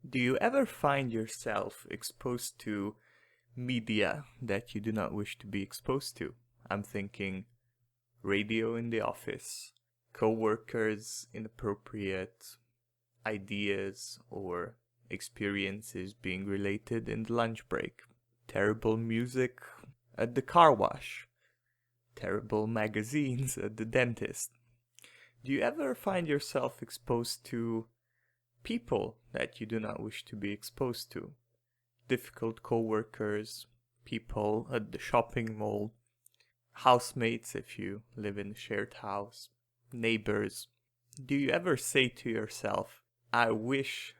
Do you ever find yourself exposed to media that you do not wish to be exposed to? I'm thinking radio in the office, co-workers' inappropriate ideas or experiences being related in the lunch break, terrible music at the car wash, terrible magazines at the dentist. Do you ever find yourself exposed to people that you do not wish to be exposed to? Difficult co-workers, people at the shopping mall, housemates if you live in a shared house, neighbors. Do you ever say to yourself, I wish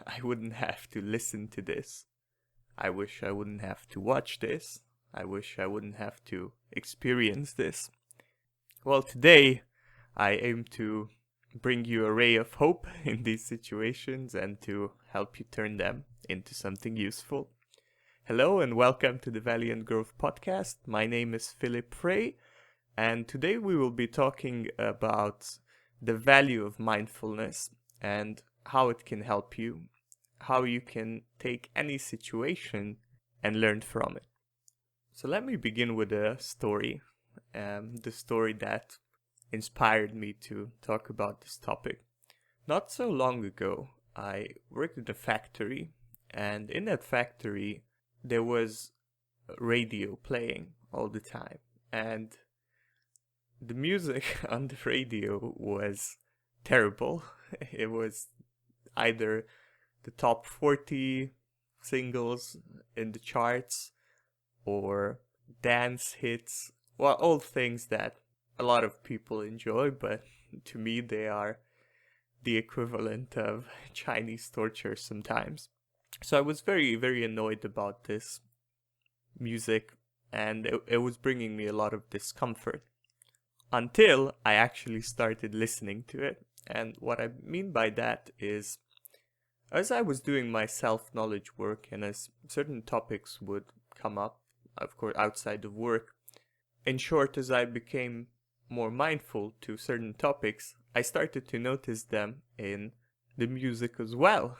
I wouldn't have to listen to this. I wish I wouldn't have to watch this. I wish I wouldn't have to experience this. Well, today I aim to bring you a ray of hope in these situations and to help you turn them into something useful. Hello and welcome to the Valiant Growth Podcast. My name is Philip Frey, and today we will be talking about the value of mindfulness and how it can help you, how you can take any situation and learn from it. So let me begin with a story, the story that inspired me to talk about this topic. Not so long ago, I worked in a factory, and in that factory, there was radio playing all the time, and the music on the radio was terrible. It was either the top 40 singles in the charts or dance hits, well, all things that a lot of people enjoy, but to me they are the equivalent of Chinese torture sometimes. So I was very, very annoyed about this music, and it was bringing me a lot of discomfort until I actually started listening to it. And what I mean by that is, as I was doing my self-knowledge work and as certain topics would come up, of course outside of work, in short, as I became more mindful to certain topics, I started to notice them in the music as well.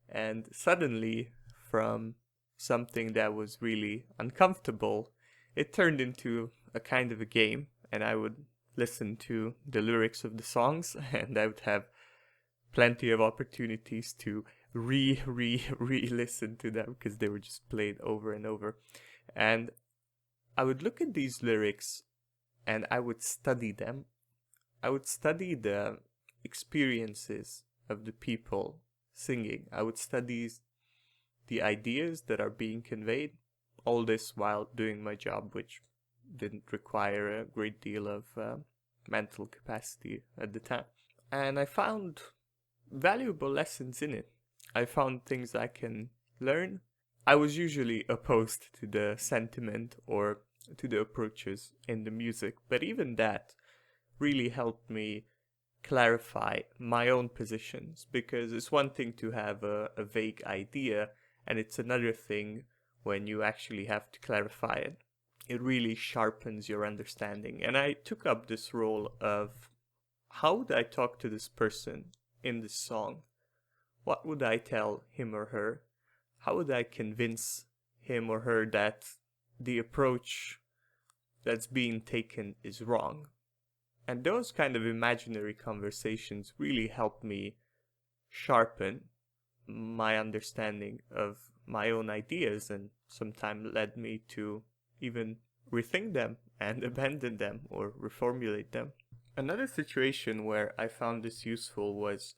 And suddenly, from something that was really uncomfortable, it turned into a kind of a game, and I would listen to the lyrics of the songs, and I would have plenty of opportunities to re-listen to them because they were just played over and over. And I would look at these lyrics and I would study them. I would study the experiences of the people singing. I would study the ideas that are being conveyed. All this while doing my job, which didn't require a great deal of mental capacity at the time. And I found valuable lessons in it. I found things I can learn. I was usually opposed to the sentiment or to the approaches in the music, but even that really helped me clarify my own positions, because it's one thing to have a vague idea, and it's another thing when you actually have to clarify it. It really sharpens your understanding. And I took up this role of, how would I talk to this person in this song? What would I tell him or her? How would I convince him or her that the approach that's being taken is wrong? And those kind of imaginary conversations really helped me sharpen my understanding of my own ideas, and sometimes led me to even rethink them and abandon them or reformulate them. Another situation where I found this useful was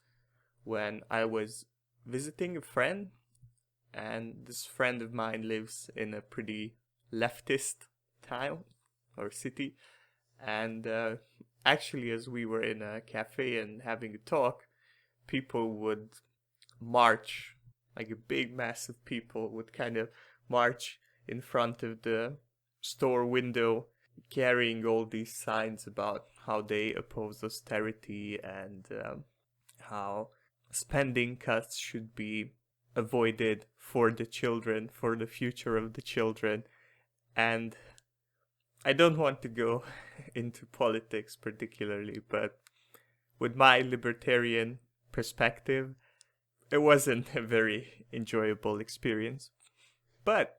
when I was visiting a friend, and this friend of mine lives in a pretty leftist town or city, and actually as we were in a cafe and having a talk, people would march, like a big mass of people would kind of march in front of the store window, carrying all these signs about how they oppose austerity and how spending cuts should be avoided for the children, for the future of the children. And I don't want to go into politics particularly, but with my libertarian perspective, it wasn't a very enjoyable experience. But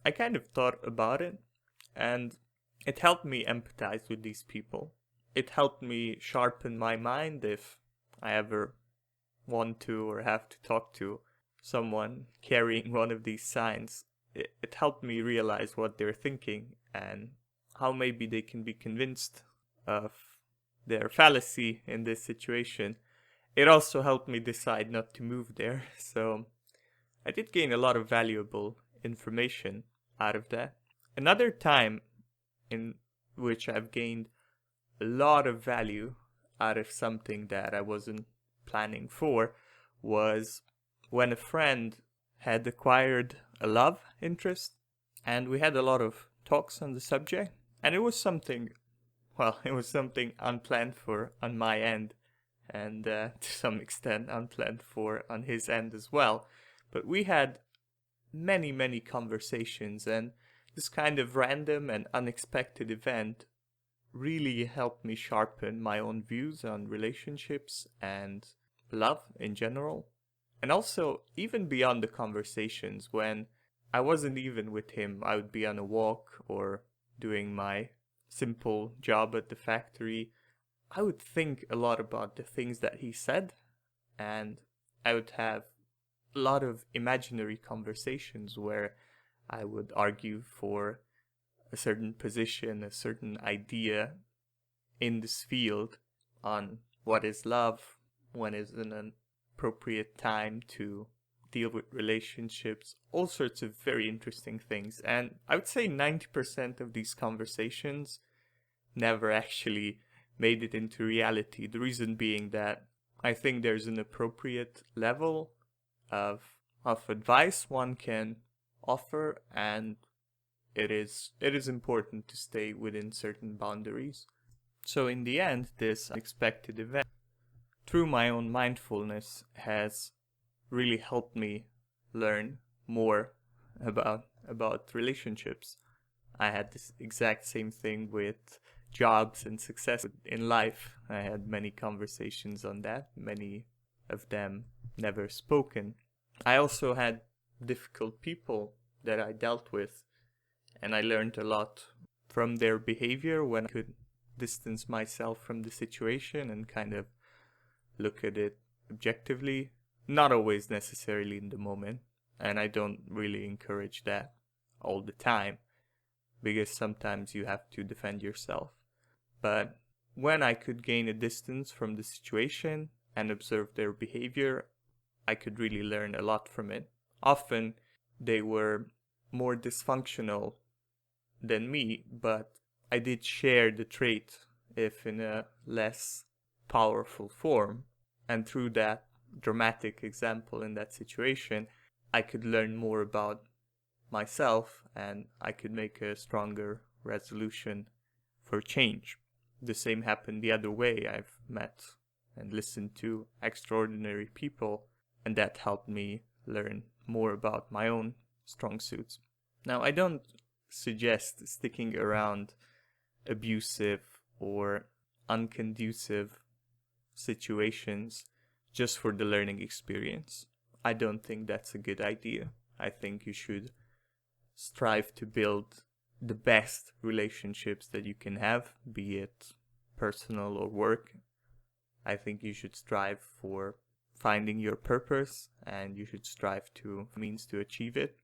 I kind of thought about it, and it helped me empathize with these people. It helped me sharpen my mind if I ever want to or have to talk to someone carrying one of these signs. It helped me realize what they're thinking and how maybe they can be convinced of their fallacy in this situation. It also helped me decide not to move there. So I did gain a lot of valuable information out of that. Another time in which I've gained a lot of value out of something that I wasn't planning for was when a friend had acquired a love interest, and we had a lot of talks on the subject, and it was something unplanned for on my end, and to some extent unplanned for on his end as well. But we had many conversations, and this kind of random and unexpected event really helped me sharpen my own views on relationships and love in general. And also, even beyond the conversations, when I wasn't even with him, I would be on a walk or doing my simple job at the factory, I would think a lot about the things that he said, and I would have a lot of imaginary conversations where I would argue for a certain position, a certain idea in this field on what is love, when is an appropriate time to deal with relationships, all sorts of very interesting things. And I would say 90% of these conversations never actually made it into reality. The reason being that I think there's an appropriate level of advice one can offer, and it is important to stay within certain boundaries. So in the end, this unexpected event, through my own mindfulness, has really helped me learn more about relationships. I had this exact same thing with jobs and success in life. I had many conversations on that, many of them never spoken. I also had difficult people that I dealt with, and I learned a lot from their behavior when I could distance myself from the situation and kind of look at it objectively, not always necessarily in the moment, and I don't really encourage that all the time, because sometimes you have to defend yourself. But when I could gain a distance from the situation and observe their behavior, I could really learn a lot from it. Often they were more dysfunctional than me, but I did share the trait, if in a less powerful form. And through that dramatic example in that situation, I could learn more about myself, and I could make a stronger resolution for change. The same happened the other way. I've met and listened to extraordinary people, and that helped me learn more about my own strong suits. Now, I don't suggest sticking around abusive or unconducive situations just for the learning experience. I don't think that's a good idea. I think you should strive to build the best relationships that you can have, be it personal or work. I think you should strive for finding your purpose, and you should strive to means to achieve it.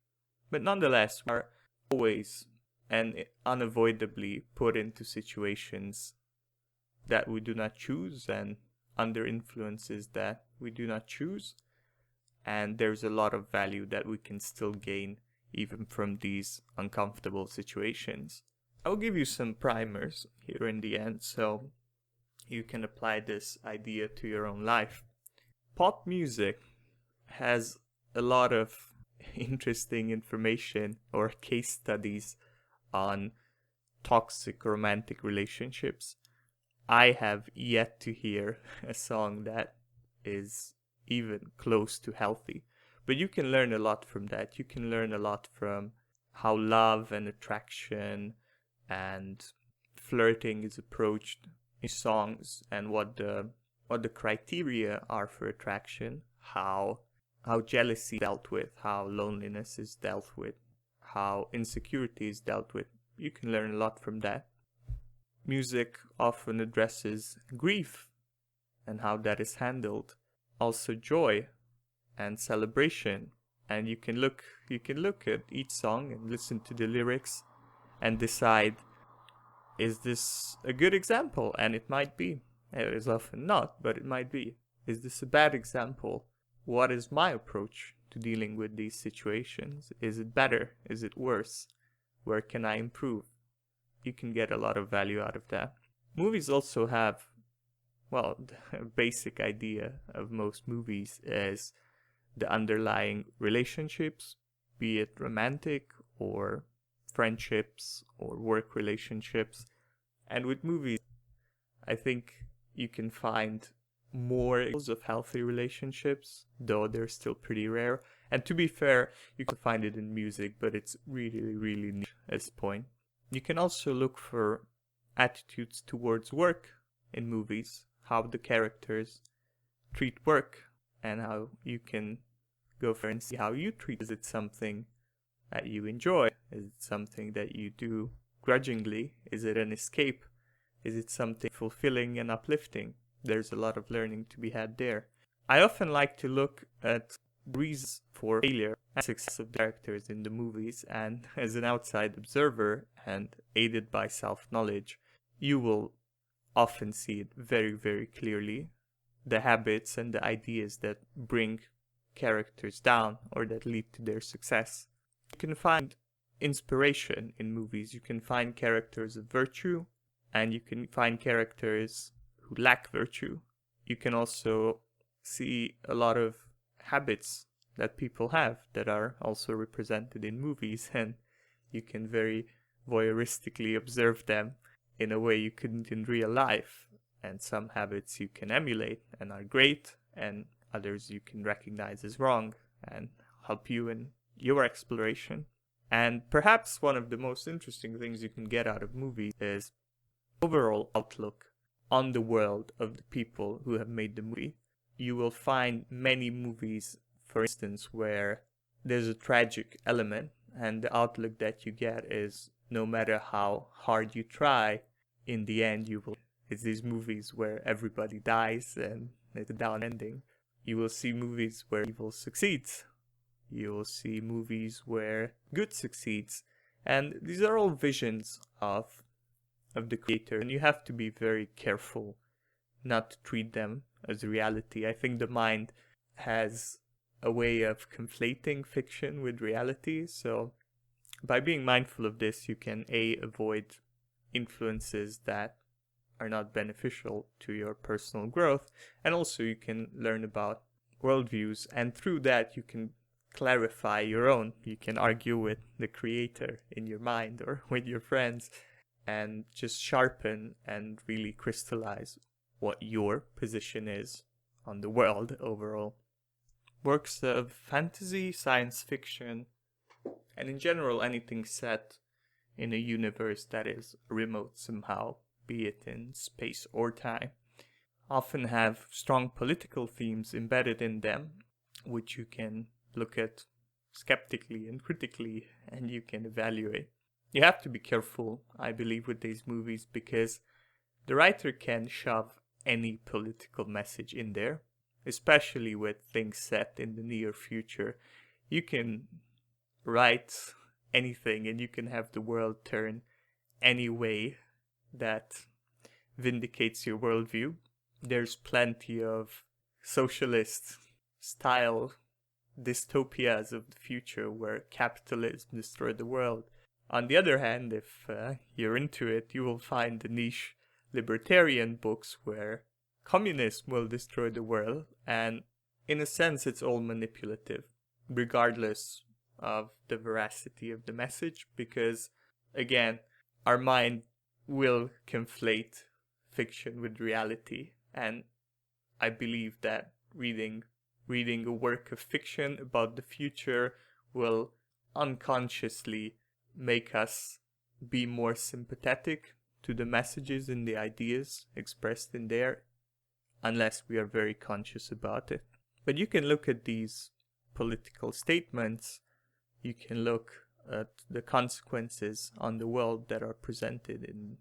But nonetheless, we are always and unavoidably put into situations that we do not choose and under influences that we do not choose. And there's a lot of value that we can still gain even from these uncomfortable situations. I'll give you some primers here in the end so you can apply this idea to your own life. Pop music has a lot of interesting information or case studies on toxic romantic relationships. I have yet to hear a song that is even close to healthy. But you can learn a lot from that. You can learn a lot from how love and attraction and flirting is approached in songs, and what the criteria are for attraction, how how jealousy is dealt with, how loneliness is dealt with, how insecurity is dealt with. You can learn a lot from that. Music often addresses grief and how that is handled. Also joy and celebration. And you can look at each song and listen to the lyrics and decide, is this a good example? And it might be. It is often not, but it might be. Is this a bad example? What is my approach to dealing with these situations? Is it better? Is it worse? Where can I improve? You can get a lot of value out of that. Movies also have, well, the basic idea of most movies is the underlying relationships, be it romantic or friendships or work relationships. And with movies, I think you can find more examples of healthy relationships, though they're still pretty rare. And to be fair, you can find it in music, but it's really, really niche at this point. You can also look for attitudes towards work in movies, how the characters treat work, and how you can go for and see how you treat. Is it something that you enjoy? Is it something that you do grudgingly? Is it an escape? Is it something fulfilling and uplifting? There's a lot of learning to be had there. I often like to look at reasons for failure and success of characters in the movies, and as an outside observer and aided by self-knowledge, you will often see it very, very clearly. The habits and the ideas that bring characters down or that lead to their success. You can find inspiration in movies. You can find characters of virtue, and you can find characters who lack virtue. You can also see a lot of habits that people have that are also represented in movies, and you can very voyeuristically observe them in a way you couldn't in real life. And some habits you can emulate and are great, and others you can recognize as wrong and help you in your exploration. And perhaps one of the most interesting things you can get out of movies is overall outlook on the world of the people who have made the movie. You will find many movies, for instance, where there's a tragic element, and the outlook that you get is no matter how hard you try, in the end you will. It's these movies where everybody dies and it's a down ending. You will see movies where evil succeeds. You will see movies where good succeeds. And these are all visions of the creator, and you have to be very careful not to treat them as reality. I think the mind has a way of conflating fiction with reality, so by being mindful of this, you can avoid influences that are not beneficial to your personal growth, and also you can learn about worldviews, and through that you can clarify your own. You can argue with the creator in your mind or with your friends and just sharpen and really crystallize what your position is on the world overall. Works of fantasy, science fiction, and in general anything set in a universe that is remote somehow, be it in space or time, often have strong political themes embedded in them, which you can look at skeptically and critically, and you can evaluate. You have to be careful, I believe, with these movies, because the writer can shove any political message in there, especially with things set in the near future. You can write anything and you can have the world turn any way that vindicates your worldview. There's plenty of socialist style dystopias of the future where capitalism destroyed the world. On the other hand, if you're into it, you will find the niche libertarian books where communism will destroy the world, and in a sense it's all manipulative, regardless of the veracity of the message, because again, our mind will conflate fiction with reality, and I believe that reading a work of fiction about the future will unconsciously make us be more sympathetic to the messages and the ideas expressed in there, unless we are very conscious about it. But you can look at these political statements, you can look at the consequences on the world that are presented in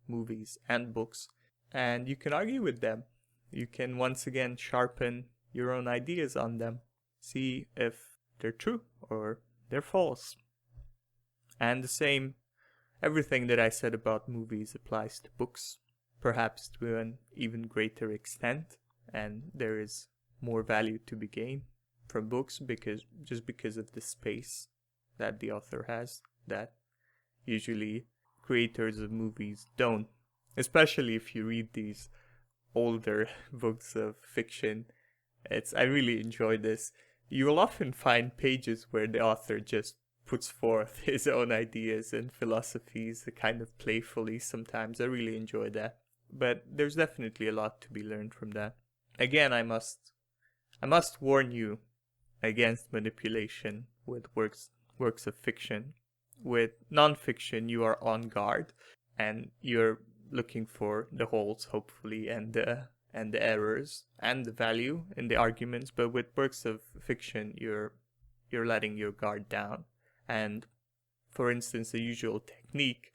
movies and books, and you can argue with them. You can once again sharpen your own ideas on them, see if they're true or they're false. And the same, everything that I said about movies applies to books, perhaps to an even greater extent, and there is more value to be gained from books because of the space that the author has that usually creators of movies don't. Especially if you read these older books of fiction, I really enjoy this. You will often find pages where the author just puts forth his own ideas and philosophies, kind of playfully sometimes. I really enjoy that. But there's definitely a lot to be learned from that. Again, I must warn you against manipulation with works of fiction. With non-fiction, you are on guard and you're looking for the holes, hopefully, and the errors and the value in the arguments. But with works of fiction, you're letting your guard down. And for instance, the usual technique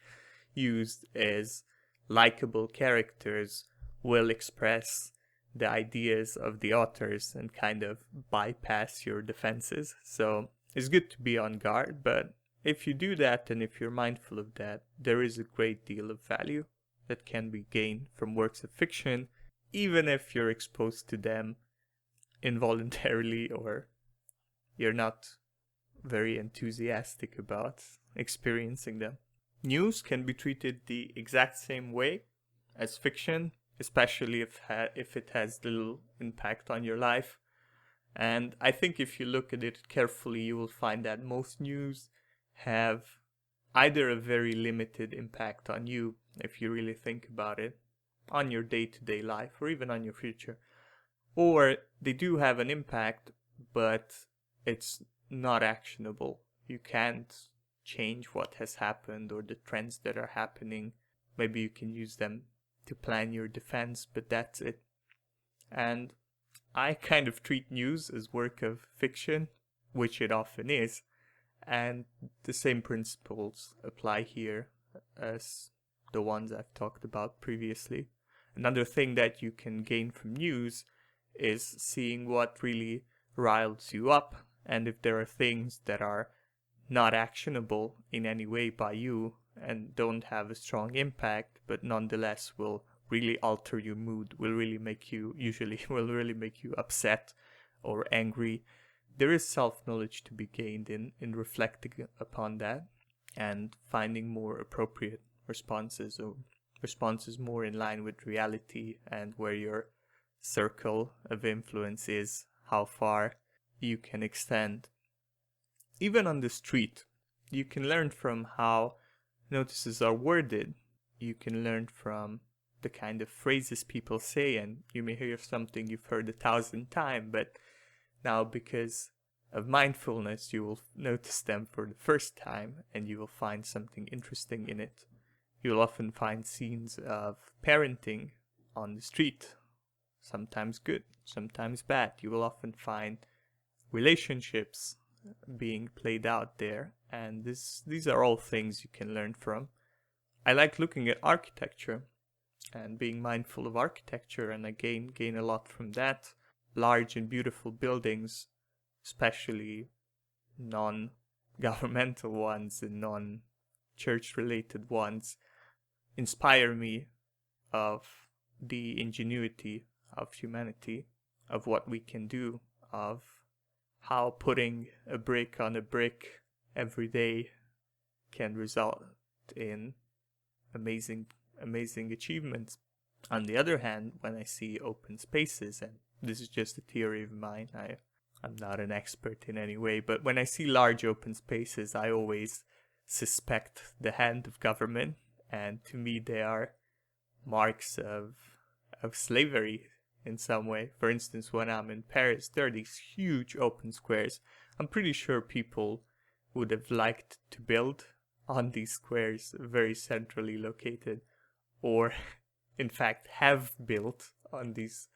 used is likable characters will express the ideas of the authors and kind of bypass your defenses. So it's good to be on guard, but if you do that and if you're mindful of that, there is a great deal of value that can be gained from works of fiction, even if you're exposed to them involuntarily or you're not very enthusiastic about experiencing them. News can be treated the exact same way as fiction, especially if it has little impact on your life. And I think if you look at it carefully, you will find that most news have either a very limited impact on you, if you really think about it, on your day-to-day life or even on your future, or they do have an impact, but it's not actionable. You can't change what has happened or the trends that are happening. Maybe you can use them to plan your defense, but that's it. And I kind of treat news as work of fiction, which it often is, and the same principles apply here as the ones I've talked about previously. Another thing that you can gain from news is seeing what really riles you up, and if there are things that are not actionable in any way by you and don't have a strong impact, but nonetheless will really alter your mood, will really make you upset or angry. There is self-knowledge to be gained in reflecting upon that and finding more appropriate responses, or responses more in line with reality and where your circle of influence is, how far you can extend. Even on the street, you can learn from how notices are worded. You can learn from the kind of phrases people say, and you may hear something you've heard 1,000 times, but now because of mindfulness, you will notice them for the first time and you will find something interesting in it. You'll often find scenes of parenting on the street, sometimes good, sometimes bad. You will often find relationships being played out there, and these are all things you can learn from. I like looking at architecture and being mindful of architecture, and I gain a lot from that. Large and beautiful buildings, especially non-governmental ones and non-church related ones, inspire me of the ingenuity of humanity, of what we can do, of how putting a brick on a brick every day can result in amazing achievements. On the other hand, when I see open spaces, and this is just a theory of mine, I'm not an expert in any way, but when I see large open spaces, I always suspect the hand of government, and to me they are marks of slavery in some way. For instance, when I'm in Paris, there are these huge open squares. I'm pretty sure people would have liked to build on these squares, very centrally located, or in fact have built on these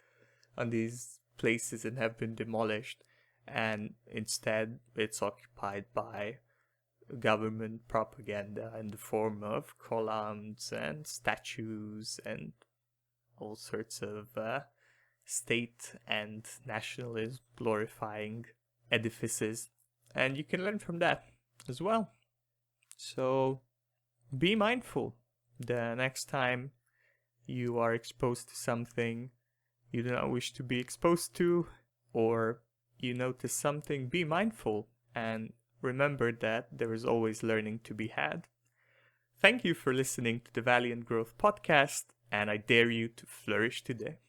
places and have been demolished. and instead it's occupied by government propaganda in the form of columns and statues and all sorts of state and nationalism glorifying edifices. And you can learn from that as well. So be mindful the next time you are exposed to something you do not wish to be exposed to, or you notice something, be mindful and remember that there is always learning to be had. Thank you for listening to the Valiant Growth Podcast, and I dare you to flourish today.